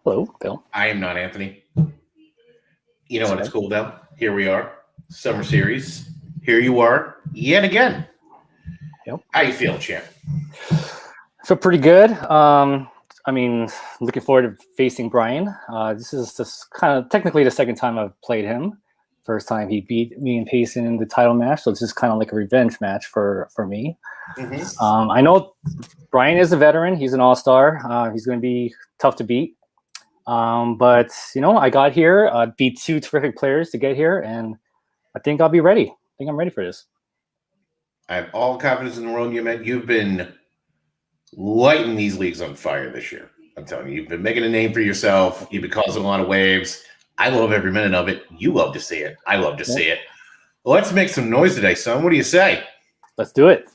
Hello, Bill. I am not Anthony. You know what? It's cool, though. Here we are. Summer Series. Here you are, yet again. Yep. How you feeling, champ? So pretty good. Looking forward to facing Brian. This is just kind of technically the second time I've played him. First time he beat me and Payson in the title match, so it's just kind of like a revenge match for me. Mm-hmm. I know Brian is a veteran. He's an all-star. He's going to be tough to beat. But, I got here, beat two terrific players to get here, and I think I'll be ready. I think I'm ready for this. I have all confidence in the world you met. You've been lighting these leagues on fire this year. I'm telling you, you've been making a name for yourself. You've been causing a lot of waves. I love every minute of it. You love to see it. I love to see it. Well, let's make some noise today, son. What do you say? Let's do it.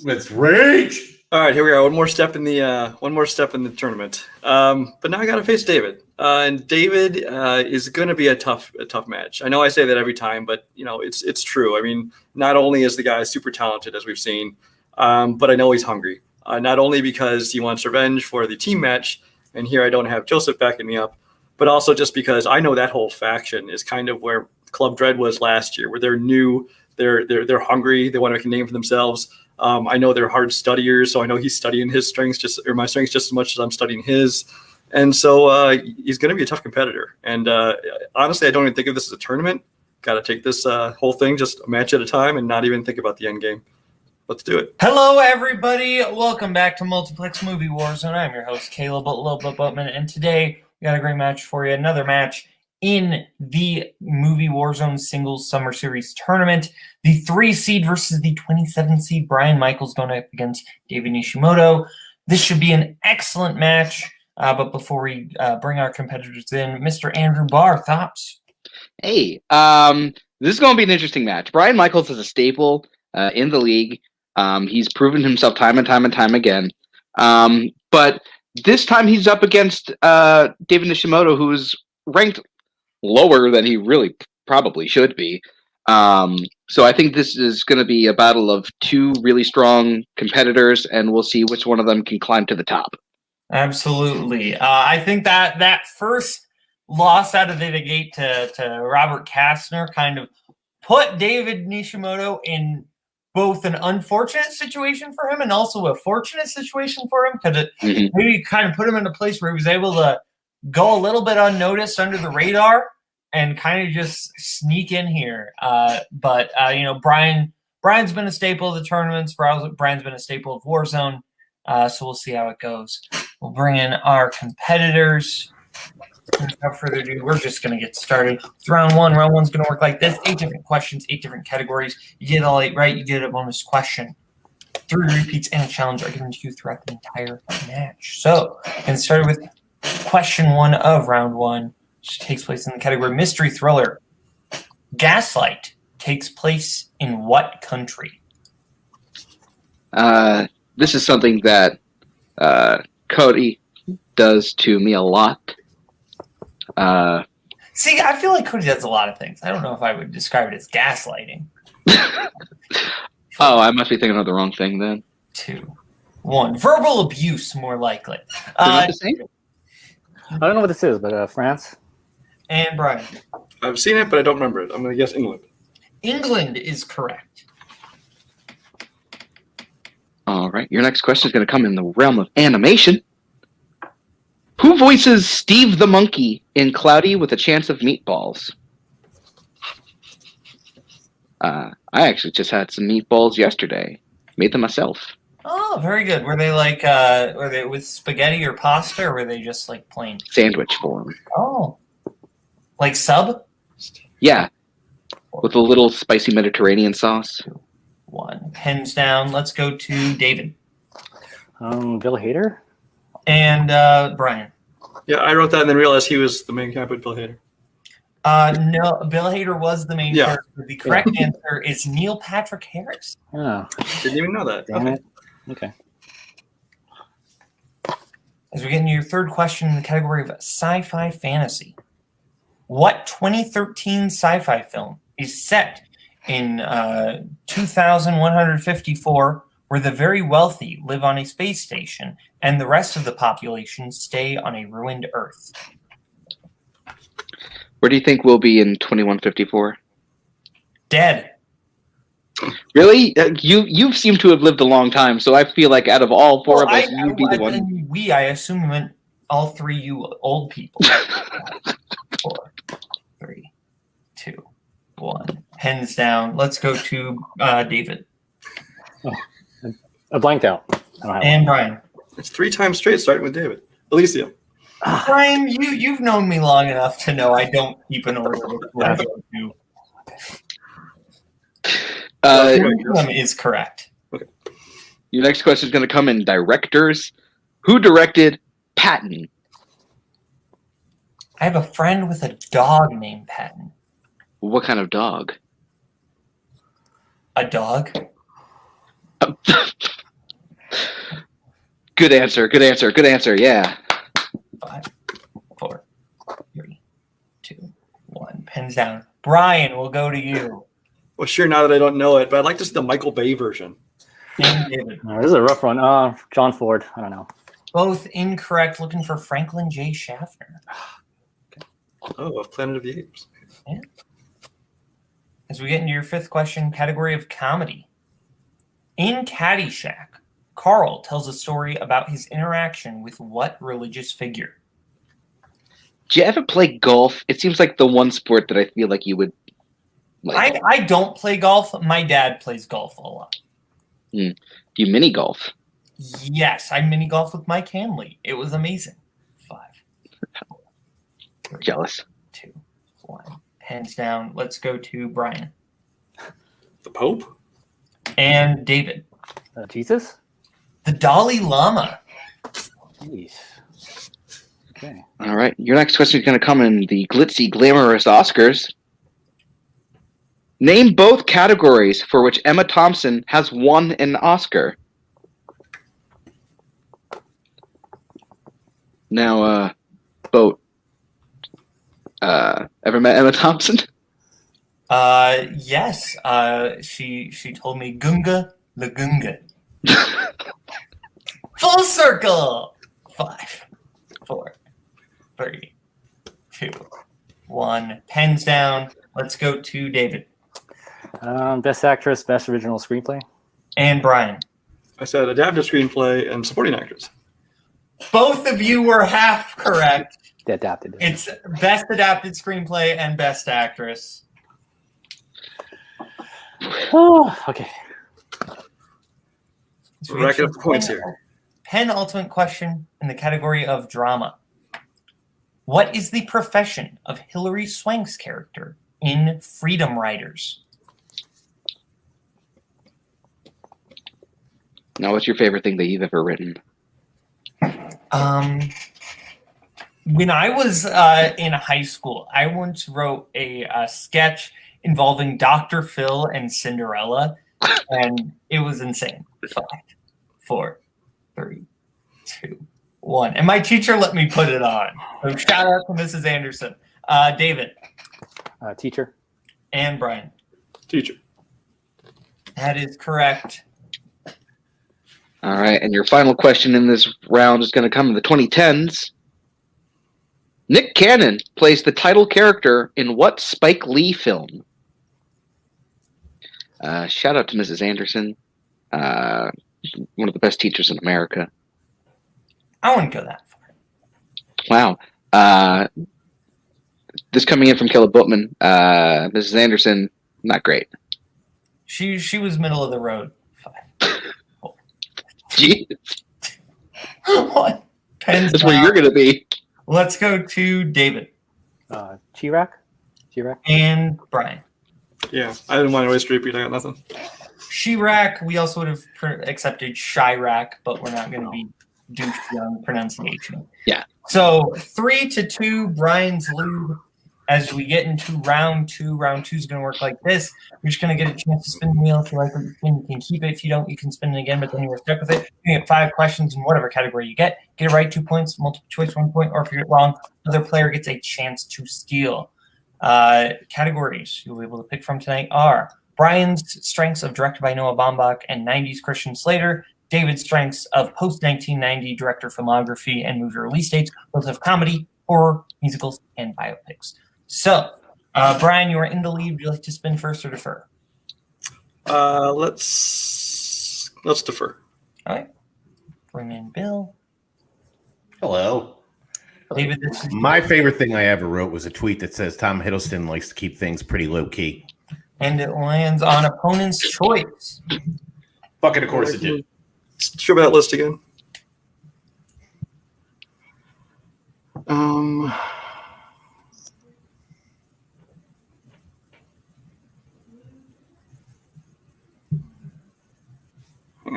Let's rage. All right, here we are. One more step in the tournament. But now I got to face David, and David is going to be a tough match. I know I say that every time, but it's true. I mean, not only is the guy super talented as we've seen, but I know he's hungry. Not only because he wants revenge for the team match, and here I don't have Joseph backing me up, but also just because I know that whole faction is kind of where Club Dread was last year, where they're new, they're hungry, they want to make a name for themselves. I know they're hard studiers, so I know he's studying his strengths my strengths just as much as I'm studying his. And so he's going to be a tough competitor. And honestly, I don't even think of this as a tournament. Got to take this whole thing just a match at a time and not even think about the end game. Let's do it. Hello, everybody. Welcome back to Multiplex Movie Warzone. I'm your host, Kaleb Boatman, and today we got a great match for you. Another match in the Movie Warzone Singles Summer Series Tournament. The 3 seed versus the 27 seed. Brian Michaels going up against David Nishimoto. This should be an excellent match. But before we bring our competitors in, Mr. Andrew Barr, thoughts? Hey, this is going to be an interesting match. Brian Michaels is a staple in the league. He's proven himself time and time again. But this time he's up against David Nishimoto, who's ranked lower than he really probably should be. So I think this is going to be a battle of two really strong competitors, and we'll see which one of them can climb to the top. Absolutely. I think that first loss out of the gate to Robert Kastner kind of put David Nishimoto in both an unfortunate situation for him and also a fortunate situation for him, because it maybe kind of put him in a place where he was able to go a little bit unnoticed under the radar and kind of just sneak in here. But Brian's been a staple of the tournaments. Brian's been a staple of Warzone. So we'll see how it goes. We'll bring in our competitors. Without further ado, we're just going to get started. It's round one. Round one's going to work like this. 8 different questions, 8 different categories. You get all 8 right, you get a bonus question. 3 repeats and a challenge are given to you throughout the entire match. So, and started with question 1 of round 1, which takes place in the category Mystery Thriller. Gaslight takes place in what country? This is something that Cody does to me a lot. See, I feel like Cody does a lot of things. I don't know if I would describe it as gaslighting. Oh, I must be thinking of the wrong thing then. 2, 1. Verbal abuse, more likely. Not the same? I don't know what this is, but France. And Brian. I've seen it, but I don't remember it. I'm going to guess England. England is correct. All right, your next question is going to come in the realm of animation. Who voices Steve the Monkey in Cloudy with a Chance of Meatballs? I actually just had some meatballs yesterday. Made them myself. Oh, very good. Were they were they with spaghetti or pasta, or were they just like plain? Sandwich form. Oh. Like sub? Yeah. With a little spicy Mediterranean sauce. 1. Pens down. Let's go to David. Bill Hader. And Brian. Yeah, I wrote that and then realized he was the main character, Bill Hader. No, Bill Hader was the main character. The correct answer is Neil Patrick Harris. Oh. Didn't even know that. Damn it. Okay. As we get into your third question in the category of sci-fi fantasy, what 2013 sci-fi film is set in 2154, where the very wealthy live on a space station and the rest of the population stay on a ruined Earth? Where do you think we'll be in 2154? Dead. Really? You seem to have lived a long time, so I feel like out of all four of us, you'd be the one. I assume meant all three you old people. 4, 3, 2, 1. Pens down. Let's go to David. I blanked out. I don't have And one. Brian. It's 3 times straight, starting with David. Alicia. Brian, you've known me long enough to know I don't keep an order with what I go to. One of them is correct. Your next question is going to come in directors. Who directed Patton? I have a friend with a dog named Patton. What kind of dog? A dog? Good answer. Good answer. Good answer. Yeah. 5, 4, 3, 2, 1. Pens down. Brian, we'll go to you. Well, sure, now that I don't know it, but I'd like to see the Michael Bay version. And David. This is a rough one. John Ford. I don't know. Both incorrect. Looking for Franklin J. Schaffner. Oh, of Planet of the Apes. Yeah. As we get into your 5th question, category of comedy. In Caddyshack, Carl tells a story about his interaction with what religious figure? Do you ever play golf? It seems like the one sport that I feel like you would like. I don't play golf. My dad plays golf a lot. Do you mini golf? Yes, I mini golf with Mike Hanley. It was amazing. 5, 4, 3, Jealous. 2, 1. Hands down. Let's go to Brian. The Pope? And David. Jesus? The Dalai Lama. Jeez. Okay. All right. Your next question is going to come in the glitzy, glamorous Oscars. Name both categories for which Emma Thompson has won an Oscar. Now, Boat. Ever met Emma Thompson? Yes. She told me Gunga Lagunga. Full circle. 5, 4, 3, 2, 1. Pens down. Let's go to David. Best actress, best original screenplay. And Brian. I said adapted screenplay and supporting actress. Both of you were half correct. They adapted. It's best adapted screenplay and best actress. Oh, okay. So We're racking up the points here. Penultimate question in the category of drama. What is the profession of Hilary Swank's character in Freedom Riders? Now, what's your favorite thing that you've ever written? When I was in high school, I once wrote a sketch involving Dr. Phil and Cinderella, and it was insane. 5, 4, 3, 2, 1. And my teacher let me put it on. So shout out to Mrs. Anderson. David. Teacher. And Brian. Teacher. That is correct. All right, and your final question in this round is going to come in the 2010s. Nick Cannon plays the title character in what Spike Lee film? Shout out to Mrs. Anderson, one of the best teachers in America. I wouldn't go that far. Wow. This coming in from Kaleb Boatman. Mrs. Anderson, not great. She was middle of the road. 5. Gee, 1. Pens that's where down. you're going to be. Let's go to David Chirac. Chirac. and Brian. Yeah, I didn't want to waste repeat. I got nothing. Chirac, we also would have accepted Chirac, but we're not going to be douchey on pronunciation. Yeah. So 3-2, Brian's lead. As we get into round 2, round 2 is going to work like this. You're just going to get a chance to spin the wheel. If you like what you spin, you can keep it. If you don't, you can spin it again, but then you're stuck with it. You get 5 questions in whatever category you get. Get it right, 2 points, multiple choice, 1 point, or if you get it wrong, another player gets a chance to steal. Categories you'll be able to pick from tonight are Brian's strengths of directed by Noah Baumbach and 90s Christian Slater. David's strengths of post-1990 director filmography and movie release dates, both of comedy, horror, musicals, and biopics. So, Brian, you are in the lead. Would you like to spin first or defer? Let's defer. All right. Bring in Bill. Hello. David, this is My favorite thing I ever wrote was a tweet that says Tom Hiddleston likes to keep things pretty low key. and it lands on opponent's choice. Fucking of course it did. Show me that list again. Hang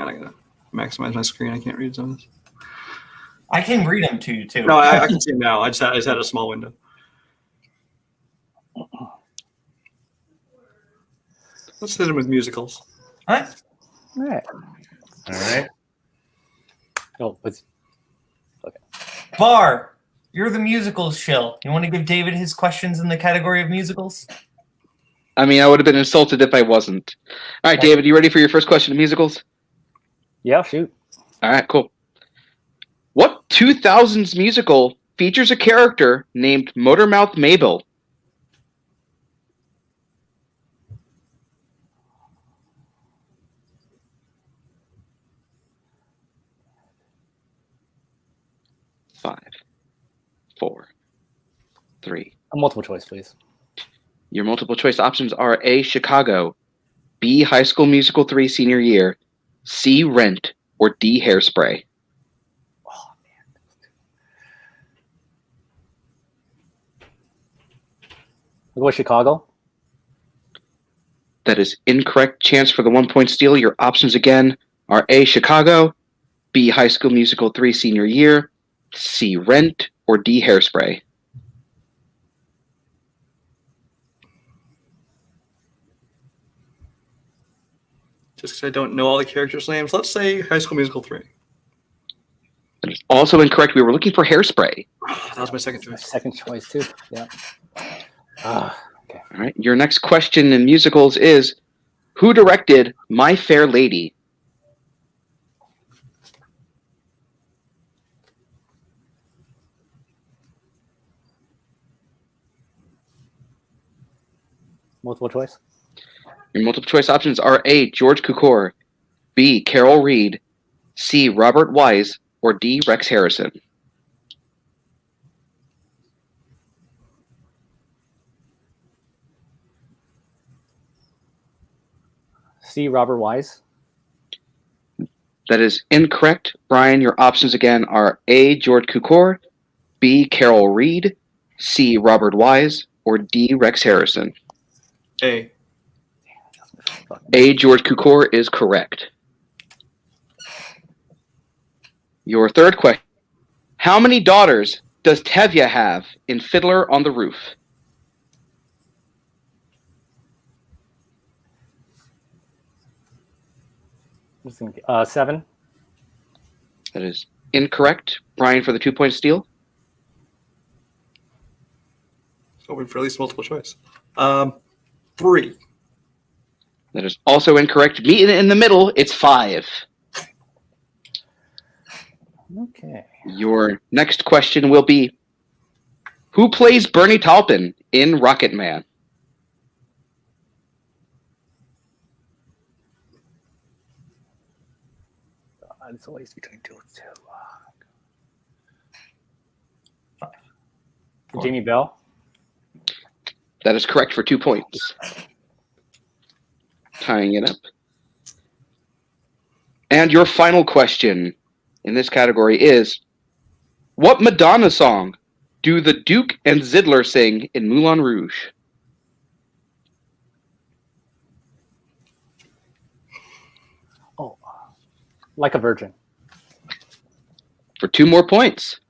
on, I gotta maximize my screen. I can't read some of this. I can read them to you too. No, I can see them now. I just had a small window. Let's hit them with musicals. All right. All right. All right. Oh, what's Bar, you're the musicals shill. You want to give David his questions in the category of musicals? I mean, I would have been insulted if I wasn't. All right, David, you ready for your first question of musicals? yeah, shoot. All right, cool. What 2000s musical features a character named Motormouth Mabel? Five, 4, 3. A multiple choice, please. Your multiple choice options are A, Chicago, B, High School Musical 3 senior year, C, Rent, or D, Hairspray. Oh man. I'll go with Chicago. That is incorrect. Chance for the 1 point steal. Your options again are A, Chicago, B, High School Musical 3 senior year, C, Rent, or D, Hairspray. Just because I don't know all the characters' names, let's say High School Musical 3. That is also incorrect. We were looking for Hairspray. That was my second choice. Second choice too. Yeah. Okay. All right. Your next question in musicals is, who directed My Fair Lady? Multiple choice. Your multiple choice options are A, George Cukor, B, Carol Reed, C, Robert Wise, or D, Rex Harrison. C, Robert Wise. That is incorrect. Brian, your options again are A, George Cukor, B, Carol Reed, C, Robert Wise, or D, Rex Harrison. A. A, George Cukor is correct. Your third question. How many daughters does Tevye have in Fiddler on the Roof? Just think, 7. That is incorrect. Brian for the 2 point steal. Hoping for at least multiple choice. 3. That is also incorrect. Meet in the middle, it's 5. Okay. Your next question will be, who plays Bernie Taupin in Rocket Man? It's always between 2 and 2. 5. Jamie Bell. That is correct for 2 points. Tying it up. And your final question in this category is, what Madonna song do the Duke and Zidler sing in Moulin Rouge? Oh, Like a Virgin. For 2 more points.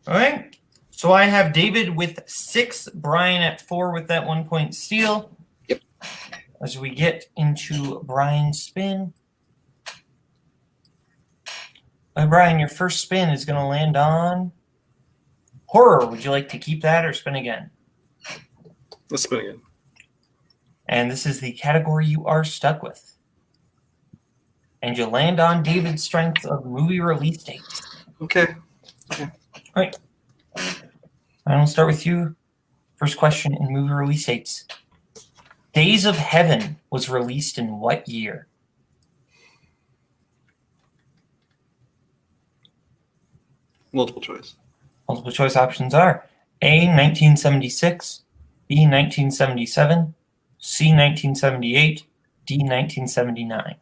All right. So I have David with 6, Brian at 4 with that 1 point steal. Yep. As we get into Brian's spin. Brian, your first spin is going to land on horror. Would you like to keep that or spin again? Let's spin again. And this is the category you are stuck with. And you land on David's strength of movie release dates. Okay. All right. And we'll start with you. First question in movie release dates. Days of Heaven was released in what year? Multiple choice. Multiple choice options are A, 1976, B, 1977, C, 1978, D, 1979.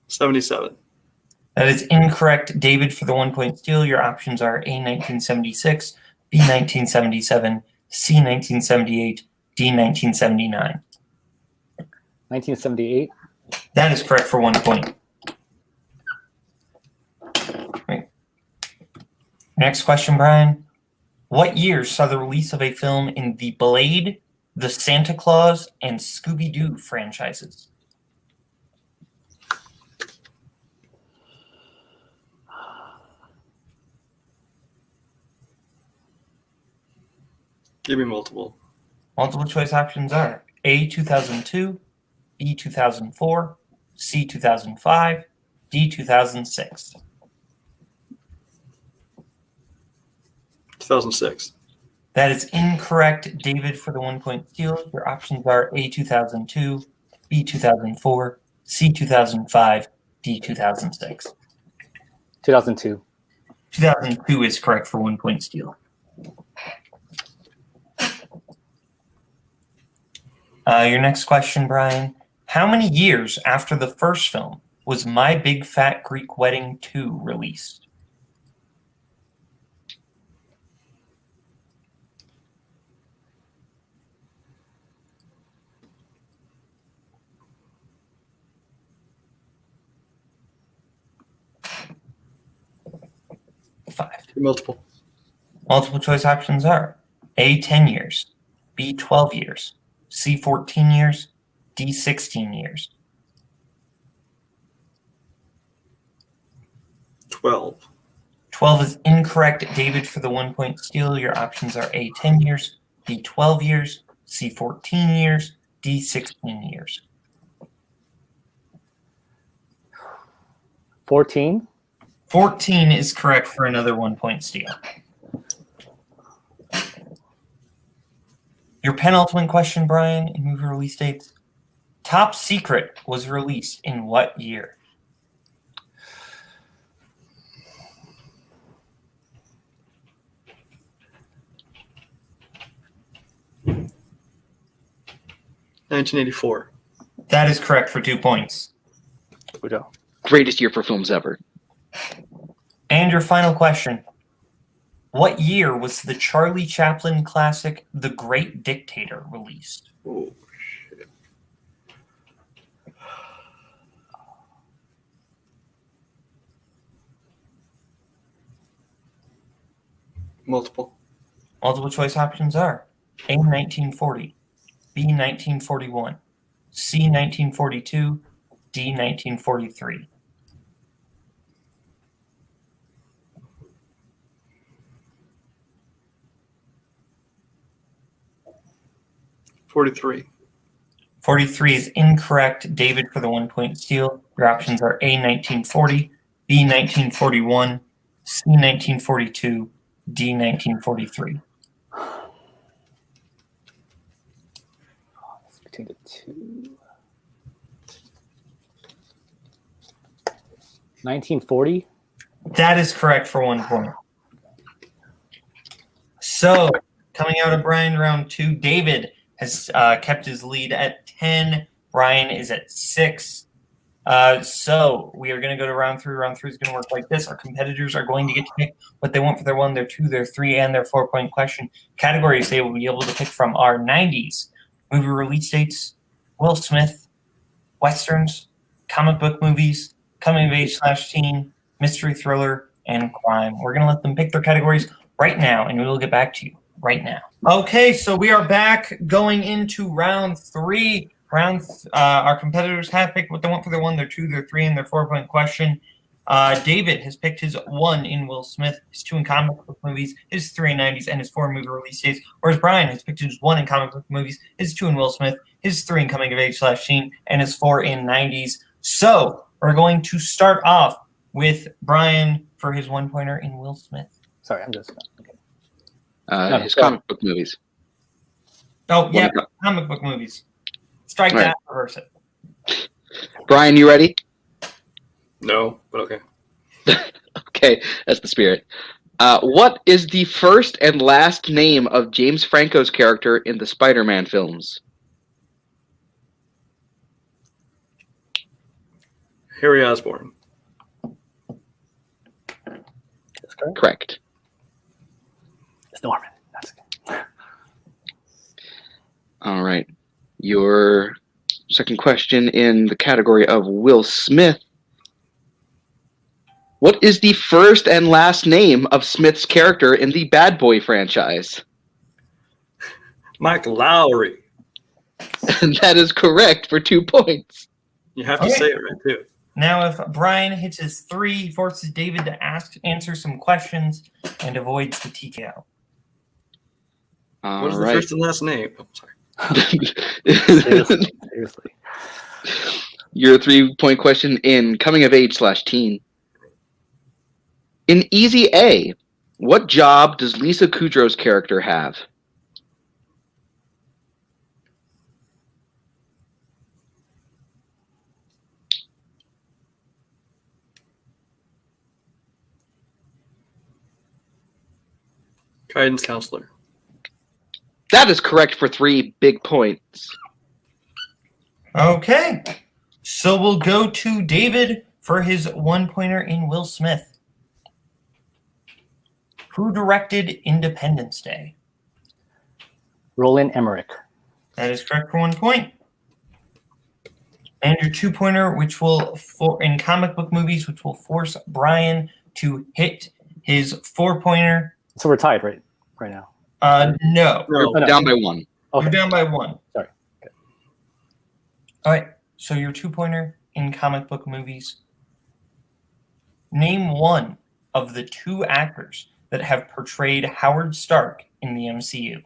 '77. That is incorrect. David, for the 1-point steal, your options are A, 1976, B, 1977, C, 1978, D, 1979. 1978. That is correct for 1 point. Right. Next question, Brian. What year saw the release of a film in the Blade, the Santa Claus, and Scooby-Doo franchises? Give me multiple. Multiple choice options are A, 2002, B, 2004, C, 2005, D, 2006. 2006. That is incorrect, David, for the 1-point steal. Your options are A, 2002, B, 2004, C, 2005, D, 2006. 2002. 2002 is correct for 1-point steal. Your next question, Brian. How many years after the first film was My Big Fat Greek Wedding 2 released? Five. Multiple. Multiple choice options are A, 10 years, B, 12 years, C, 14 years, D, 16 years. 12. 12 is incorrect, David, for the 1-point steal. Your options are A, 10 years, B, 12 years, C, 14 years, D, 16 years. 14. 14 is correct for another 1-point steal. Your penultimate question, Brian, in movie release dates. Top Secret was released in what year? '84. That is correct for 2 points. We go. Greatest year for films ever. And your final question. What year was the Charlie Chaplin classic The Great Dictator released? Oh, shit. Multiple. Multiple choice options are A, 1940, B, 1941, C, 1942, D, 1943. 43. 43 is incorrect, David, for the 1-point steal. Your options are A, 1940, B, 1941, C, 1942, D, 1943. Between the two. 1940. That is correct for 1 point. So, coming out of Brian round 2, David has kept his lead at 10. Brian is at 6. So we are going to go to round 3. Round 3 is going to work like this. Our competitors are going to get to pick what they want for their 1, their 2, their 3, and their 4-point question. Categories they will be able to pick from are 90s, movie release dates, Will Smith, westerns, comic book movies, coming of age / teen, mystery thriller, and crime. We're going to let them pick their categories right now, and we will get back to you right now. Okay, so we are back going into round 3. Our competitors have picked what they want for their 1, their 2, their 3, and their 4-point question. David has picked his 1 in Will Smith, his 2 in comic book movies, his 3 in 90s, and his 4 movie release dates. Whereas Brian has picked his 1 in comic book movies, his 2 in Will Smith, his 3 in coming of age /teen, and his 4 in 90s. So we're going to start off with Brian for his 1-pointer in Will Smith. Sorry, I'm just okay. His comic book movies. Oh, yeah, comic book movies. Strike All that, right. reverse it. Brian, you ready? No, but okay. Okay, that's the spirit. What is the first and last name of James Franco's character in the Spider-Man films? Harry Osborn. That's correct. Correct. It's Norman. That's okay. All right. Your second question in the category of Will Smith. What is the first and last name of Smith's character in the Bad Boy franchise? Mike Lowry. And that is correct for 2 points. You have to Okay. say it right, too. Now, if Brian hits his 3, he forces David to answer some questions and avoids the TKO. All What is the right. first and last name? Oh, sorry. Seriously. Your 3-point question in coming of age /teen. In Easy A, what job does Lisa Kudrow's character have? Guidance counselor. That is correct for 3 big points. Okay. So we'll go to David for his 1-pointer in Will Smith. Who directed Independence Day? Roland Emmerich. That is correct for 1 point. And your 2-pointer, which will, in comic book movies, which will force Brian to hit his 4-pointer. So we're tied right now. No. No. no. Down by 1. You're Okay. down by 1. Sorry. Okay. All right. So your 2-pointer in comic book movies. Name one of the 2 actors that have portrayed Howard Stark in the MCU.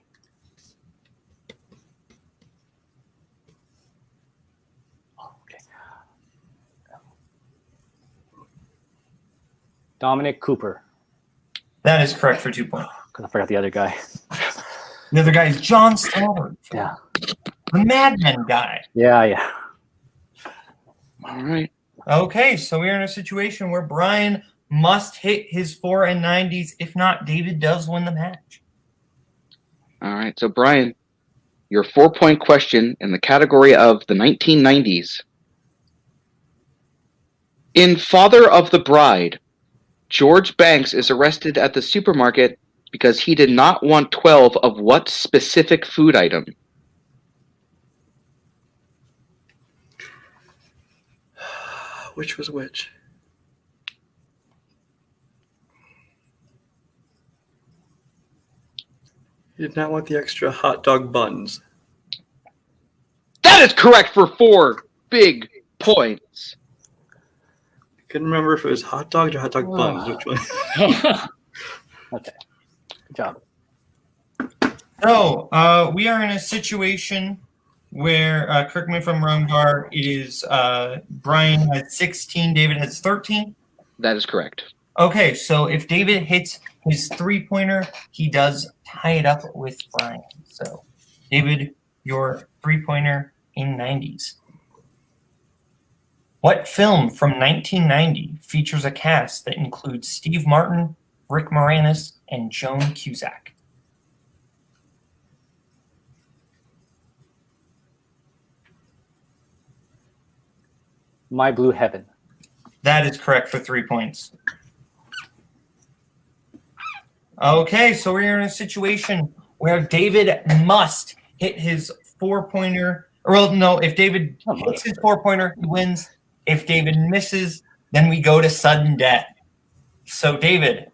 Okay. Dominic Cooper. That is correct for 2 points. Because I forgot the other guy. The other guy is John Stallworth, Yeah. the Mad Men guy. Yeah. All right. Okay, so we're in a situation where Brian must hit his 4 and 90s. If not, David does win the match. All right. So, Brian, your 4-point question in the category of the 1990s. In Father of the Bride, George Banks is arrested at the supermarket because he did not want 12 of what specific food item? Which was which? He did not want the extra hot dog buns. That is correct for 4 big points. Couldn't remember if it was hot dogs or hot dog buns. Which one? Okay. Good job. So we are in a situation where, correct me if I'm wrong, Gar, it is Brian has 16, David has 13. That is correct. Okay, so if David hits his 3-pointer, he does tie it up with Brian. So, David, your 3-pointer in 90s. What film from 1990 features a cast that includes Steve Martin, Rick Moranis, and Joan Cusack? My Blue Heaven. That is correct for 3 points. Okay, so we're in a situation where David must hit his 4-pointer. Well, no, if David hits his 4-pointer, he wins. If David misses, then we go to sudden death. So, David,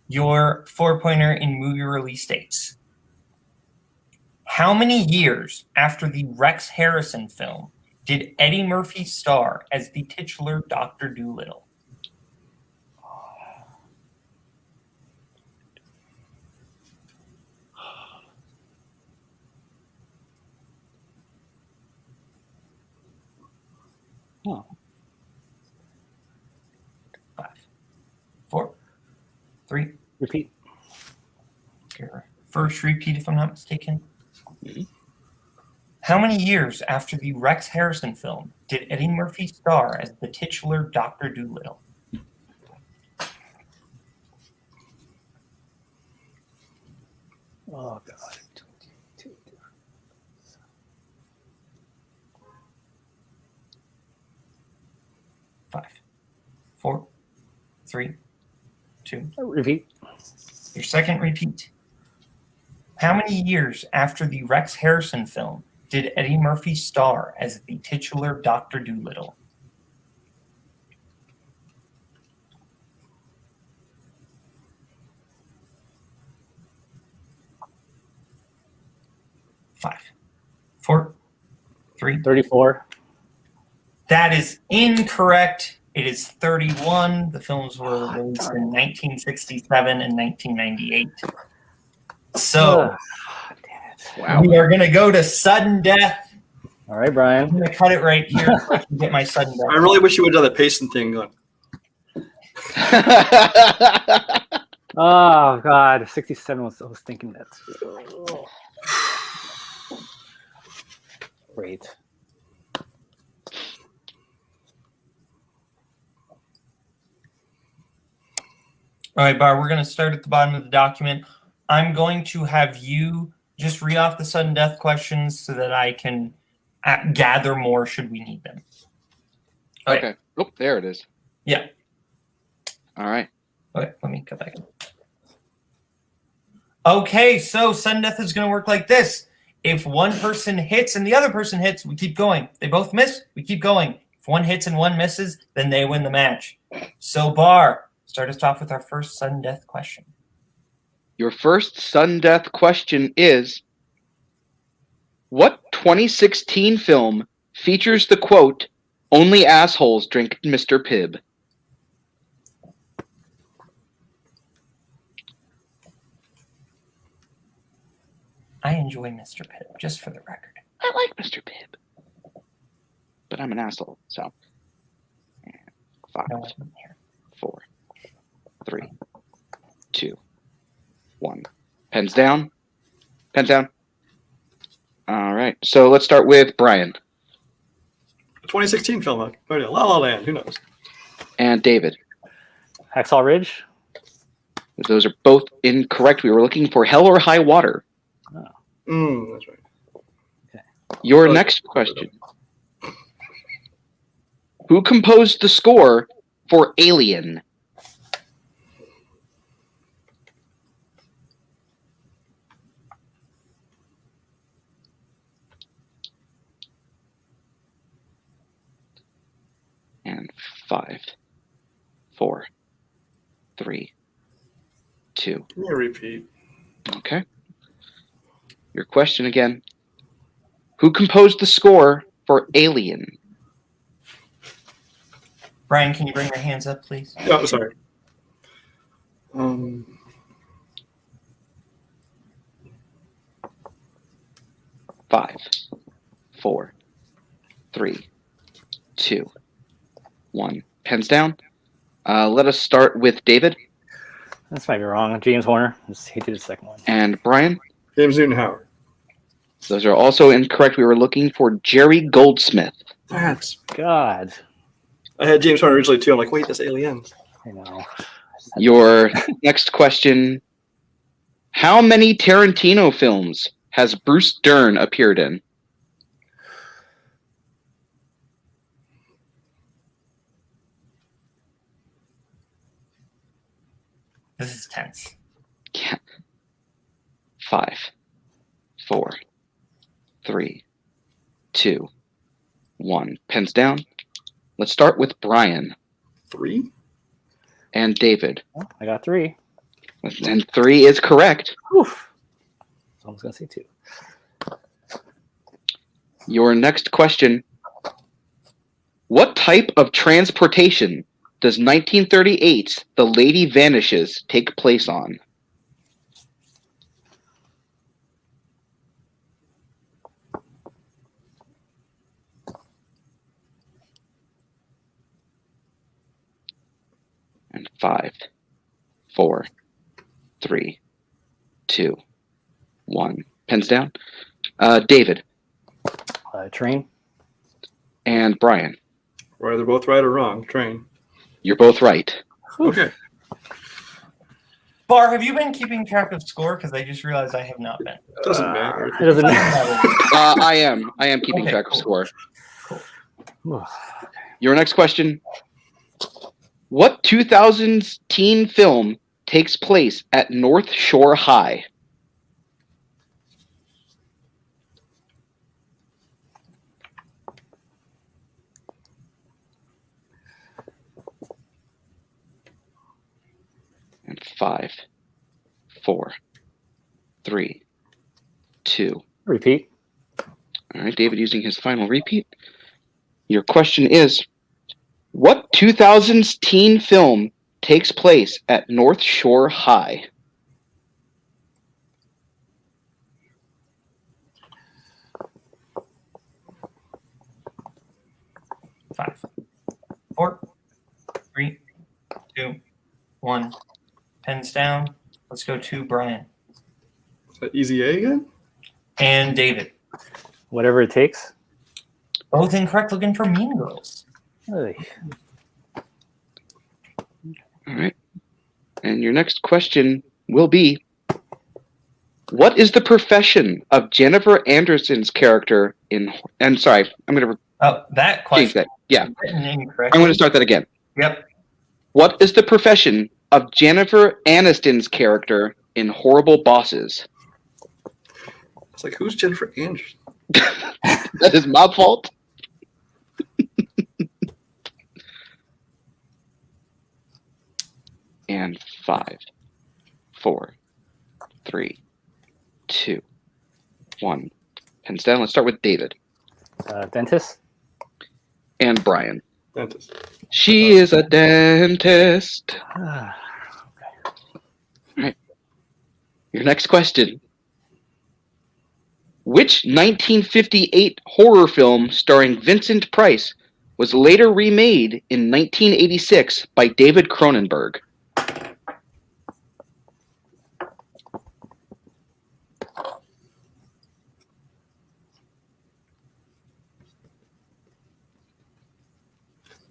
your 4-pointer in movie release dates. How many years after the Rex Harrison film did Eddie Murphy star as the titular Dr. Dolittle? 3. Repeat. Your first repeat, if I'm not mistaken. Mhm. How many years after the Rex Harrison film did Eddie Murphy star as the titular Dr. Dolittle? Oh, God. 5, 4, 3, 2. Repeat. Your second repeat. How many years after the Rex Harrison film did Eddie Murphy star as the titular Dr. Dolittle? Five, 4, 3. 34. That is incorrect. It is 31. The films were released in 1967 and 1998. So Damn it. Wow. we are going to go to sudden death. All right, I'm Brian. going to cut it right here so I can get my sudden death. I really wish you would have done the pacing thing going. Oh, God. 67 I was thinking that. Great. All right, Bar, we're going to start at the bottom of the document. I'm going to have you just read off the sudden death questions so that I can gather more should we need them. All right. Okay. Oh, there it is. Yeah. All right. Okay, let me go back. Okay, so sudden death is going to work like this. If one person hits and the other person hits, we keep going. They both miss, we keep going. If one hits and one misses, then they win the match. So, Bar, start us off with our first sudden death question. Your first sudden death question is, what 2016 film features the quote, "Only assholes drink Mr. Pibb"? I enjoy Mr. Pibb, just for the record. I like Mr. Pibb, but I'm an asshole, so. 5, No, I didn't hear. 4, 3, 2, 1. Pens down. Pens down. All right. So let's start with Brian 2016 film. La La Land. Who knows? and David. Hacksaw Ridge. Those are both incorrect. We were looking for Hell or High Water. That's right. Your next question. Who composed the score for Alien? And 5, 4, 3, 2. Give me a repeat. Okay. Your question again. Who composed the score for Alien? Brian, can you bring your hands up, please? Oh, sorry. 5, 4, 3, 2, 1. Pens down. Let us start with David This might be wrong. James Horner. He did the second one. and Brian. James Newton Howard. Those are also incorrect. We were looking for Jerry Goldsmith. That's. God. I had James Horner originally too. I'm like, wait, that's Aliens. I know. Your next question. How many Tarantino films has Bruce Dern appeared in? This is tense. Yeah. 5, 4, 3, 2, 1. Pens down. Let's start with Brian 3? and David. Oh, I got 3. And 3 is correct. Oof. So I was going to say 2. Your next question. What type of transportation does 1938's The Lady Vanishes take place on? And 5, 4, 3, 2, 1. Pens down. David Train. and Brian. We're either both right or wrong. Train. You're both right. Okay. Bar, have you been keeping track of score? Because I just realized I have not been. Doesn't matter. It doesn't matter. I am keeping Okay, track of cool. score. Your next question. What 2000s teen film takes place at North Shore High? And 5, 4, 3, 2. Repeat. All right, David using his final repeat. Your question is, what 2000s teen film takes place at North Shore High? Five, 4, 3, 2, 1. Pens down. Let's go to Brian Is that easy A again? and David. Whatever it takes. Both incorrect. Looking for Mean Girls. Hey. All right. And your next question will be, what is the profession of Jennifer Anderson's character in... And sorry, I'm going to Oh, that change question. that. Yeah, Written I'm incorrectly. going to start that again. Yep. What is the profession of Jennifer Aniston's character in Horrible Bosses? It's like, who's Jennifer Anderson? That is my fault. And 5, 4, 3, 2, 1. Pens down. Let's start with David Dentist. and Brian. Dentist. She is a dentist. Your next question. Which 1958 horror film starring Vincent Price was later remade in 1986 by David Cronenberg?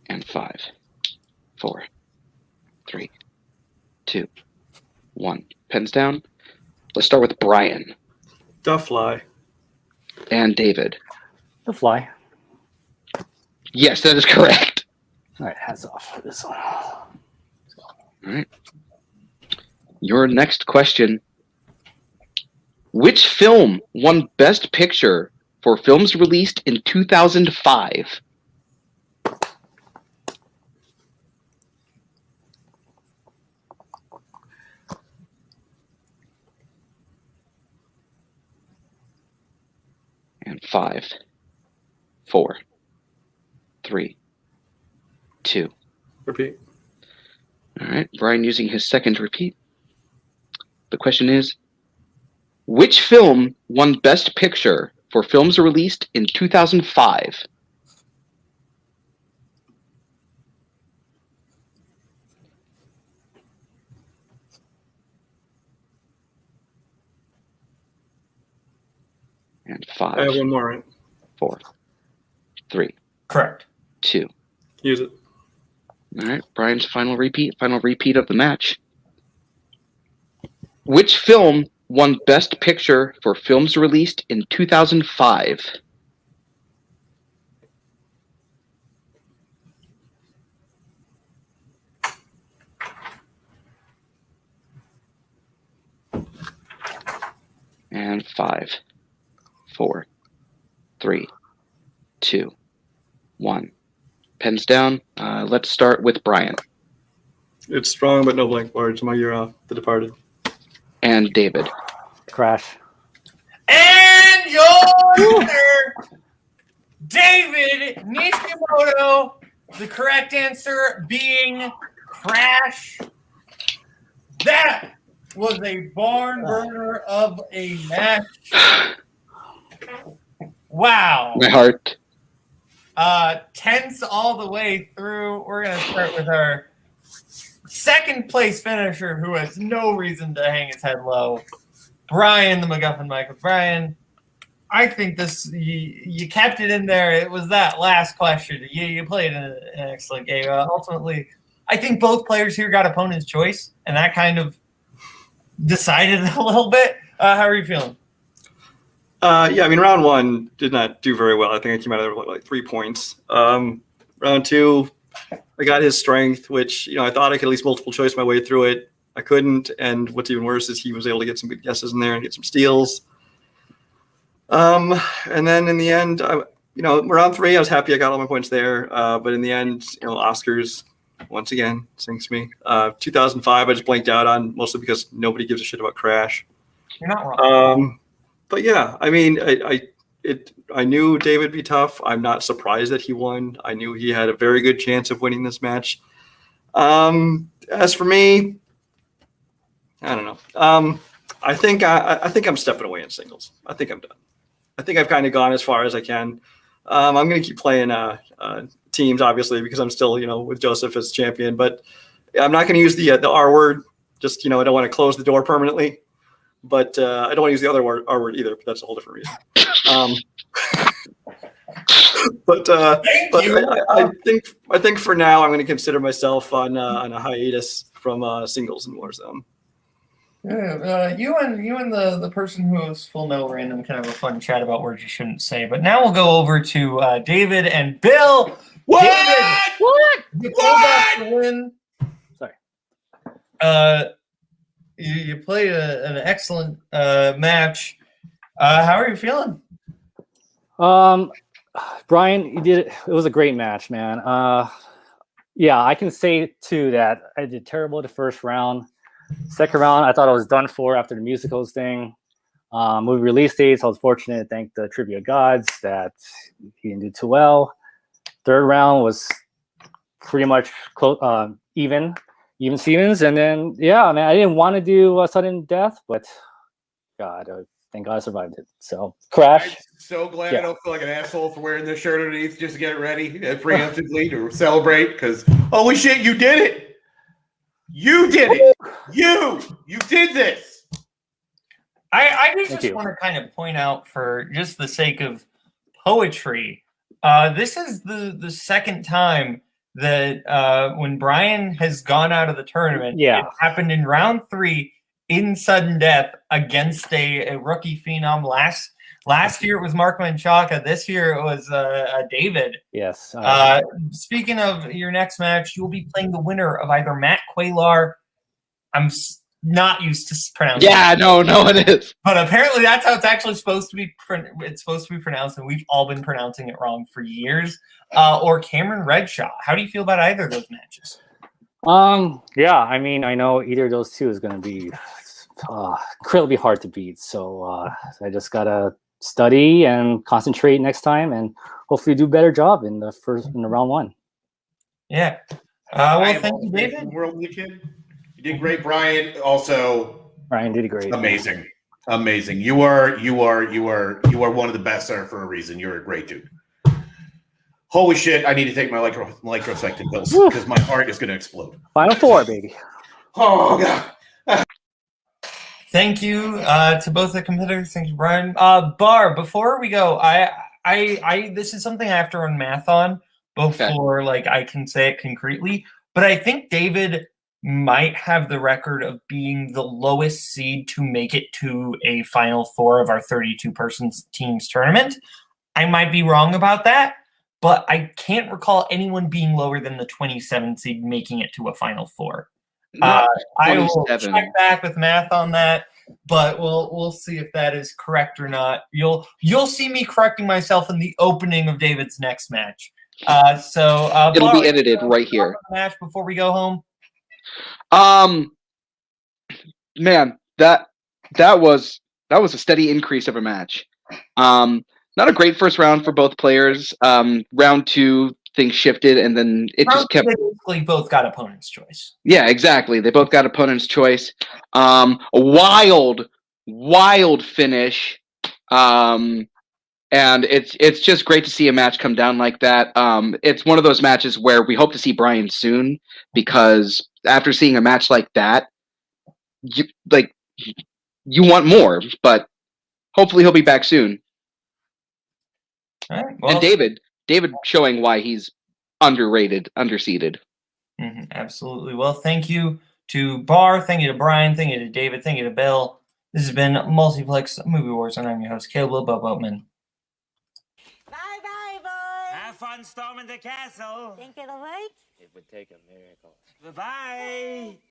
And 5, 4, 3, 2, 1. Pens down. Let's start with Brian Duffly. and David. The Fly. Yes, that is correct. All right, hats off for this one. All right. Your next question. Which film won Best Picture for films released in 2005? And 5, 4, 3, 2. Repeat. All right, Brian using his second repeat. The question is, which film won Best Picture for films released in 2005? And I have 5, one more, right? 4, 3, Correct. 2. Use it. All right, Brian's final repeat of the match. Which film won Best Picture for films released in 2005? And 5, 4, 3, 2, 1. Pens down. Let's start with Brian It's Strong but No Blank Words. My Year Off. The Departed. and David. Crash. And your winner, David Nishimoto. The correct answer being Crash. That was a barn burner of a match. Wow. My heart. Tense all the way through. We're going to start with our second place finisher who has no reason to hang his head low, Brian the MacGuffin Michael. Brian, I think you kept it in there. It was that last question. You played an excellent game. Ultimately, I think both players here got opponent's choice, and that kind of decided a little bit. How are you feeling? Yeah, I mean, round one did not do very well. I think I came out of there with like 3 points. Round two, I got his strength, which, I thought I could at least multiple choice my way through it. I couldn't, and what's even worse is he was able to get some good guesses in there and get some steals. And then in the end, round three, I was happy I got all my points there. But in the end, Oscars once again sinks me. 2005, I just blanked out on, mostly because nobody gives a shit about Crash. You're not wrong. But yeah, I mean, I knew David would be tough. I'm not surprised that he won. I knew he had a very good chance of winning this match. As for me, I don't know. I think I'm stepping away in singles. I think I'm done. I think I've kind of gone as far as I can. I'm going to keep playing teams, obviously, because I'm still, with Joseph as champion. But I'm not going to use the R word. Just, I don't want to close the door permanently. But I don't want to use the other word, R word either. But that's a whole different reason. But I think for now I'm going to consider myself on a hiatus from singles in Warzone. Yeah, you and the person who is full no random can have a fun chat about words you shouldn't say. But now we'll go over to David and Bill. What? David, What? you pulled off the win. Sorry. You played an excellent match. How are you feeling? Brian, you did it. It was a great match, man. Yeah, I can say too that I did terrible the first round. Second round, I thought I was done for after the musicals thing. Movie release dates, I was fortunate to thank the trivia gods that he didn't do too well. Third round was pretty much even Stevens. And then, yeah, man, I didn't want to do a sudden death, but God, thank God I survived it. So, Crash. I'm so glad I don't feel like an asshole for wearing this shirt underneath just to get it ready preemptively to celebrate, because holy shit, you did it! You did it! You did this! I just want to kind of point out, for just the sake of poetry, this is the second time that when Brian has gone out of the tournament, it happened in round 3 in sudden death against a rookie phenom. Last year it was Mark Menchaca. This year it was David. Yes. Speaking of your next match, you'll be playing the winner of either Matt Quaylar. I'm not used to pronouncing. Yeah, no it is. But apparently that's how it's actually supposed to be. It's supposed to be pronounced, and we've all been pronouncing it wrong for years. Or Cameron Redshaw. How do you feel about either of those matches? Yeah, I mean, I know either of those two is going to be incredibly hard to beat. So I just gotta study and concentrate next time, and hopefully do a better job in the round 1. Yeah. Well, thank you, David. You did great, Brian. Also, Brian did great. Amazing. You are one of the best there for a reason. You're a great dude. Holy shit! I need to take my lycrocycline pills because my heart is going to explode. Final 4, baby. Oh god. Thank you to both the competitors. Thank you, Brian. Bar, before we go, I this is something I have to run math on before I can say it concretely. But I think David might have the record of being the lowest seed to make it to a Final 4 of our 32-person teams tournament. I might be wrong about that, but I can't recall anyone being lower than the 27 seed making it to a Final 4. I will check back with math on that, but we'll see if that is correct or not. You'll see me correcting myself in the opening of David's next match. So it'll be edited right here. Match before we go home. Man, that was a steady increase of a match. Not a great first round for both players. Round 2, things shifted, and then it just kept. They basically both got opponent's choice. Yeah, exactly. They both got opponent's choice. A wild finish. And it's just great to see a match come down like that. It's one of those matches where we hope to see Brian soon, because after seeing a match like that, you want more, but hopefully he'll be back soon. All right. Well, And David showing why he's underrated, underseeded. Absolutely. Well, thank you to Bar, thank you to Brian, thank you to David, thank you to Bill. This has been Multiplex Movie Wars, and I'm your host, Kaleb Boatman. Bye-bye, boys. Have fun storming the castle. Think it'll work? It would take a miracle. Bye-bye.